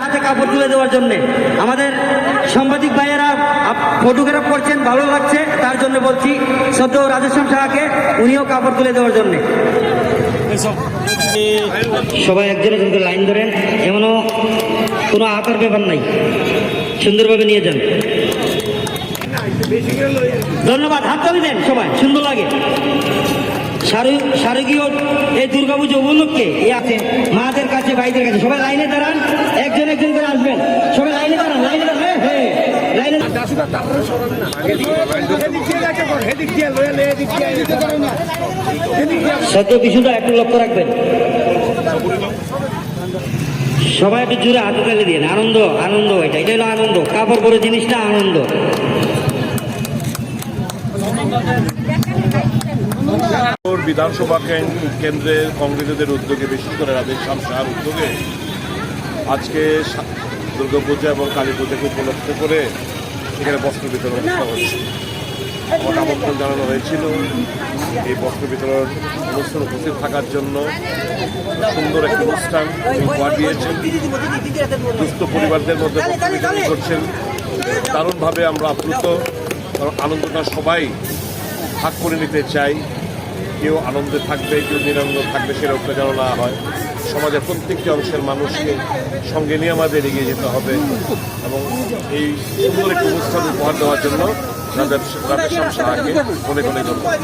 হাতে কাপড় তুলে দেওয়ার জন্য আমাদের সাংবাদিক ভাইয়েরা ফটোগ্রাফ করছেন, ভালো লাগছে, তার জন্য বলছি শ্রদ্ধেয় রাজেশ্যাম সাহাকে উনিও কাপড় তুলে দেওয়ার জন্য। সবাই একজন একজন করে লাইন ধরেন, এমনও কোনো আকার ব্যাপার নাই, সুন্দরভাবে নিয়ে যান। ধন্যবাদ, হাত তালি দেন সবাই, সুন্দর লাগে। শারদীয় এই দুর্গাপুজো উপলক্ষে এই আছে মাদের কাছে, ভাইদের কাছে, সবাই লাইনে দাঁড়ান, একজন একজন করে আসবেন, সবাই লাইনে দাঁড়ান, লাইনে দাঁড়ান, হ্যাঁ লাইনে। সদ্য কিছুটা একটু লক্ষ্য রাখবেন, সবাই একটু জোরে হাতে তালি দিয়ে আনন্দ, আনন্দ, এটাই হলো আনন্দ, কাপড় পরে জিনিসটা আনন্দ। বিধানসভা কেন্দ্রের কংগ্রেসীদের উদ্যোগে, বিশেষ করে রাজেশ্যাম সাহার উদ্যোগে আজকে দুর্গাপূজা এবং কালী পূজাকে উপলক্ষ করে এখানে বস্ত্র বিতরণ করা হচ্ছে। আমার আমন্ত্রণ জানানো হয়েছিল এই বস্ত্র বিতরণ অনুষ্ঠানে উপস্থিত থাকার জন্য। সুন্দর একটি অনুষ্ঠান উপহার দিয়েছেন, দুস্থ পরিবারদের মধ্যে বস্ত্র বিতরণ করছেন। দারুণভাবে আমরা আপ্লুত, কারণ আনন্দটা সবাই ভাগ করে নিতে চাই। কেউ আনন্দে থাকবে, কেউ নিরানন্দ থাকবে, সেরকমটা যেন না হয়। সমাজের প্রত্যেকটি অংশের মানুষকে সঙ্গে নিয়ে আমাদের এগিয়ে যেতে হবে এবং এই সুন্দর একটি অনুষ্ঠান উপহার দেওয়ার জন্য রাজেশ্যাম সাহাকে অনেক অনেক ধন্যবাদ।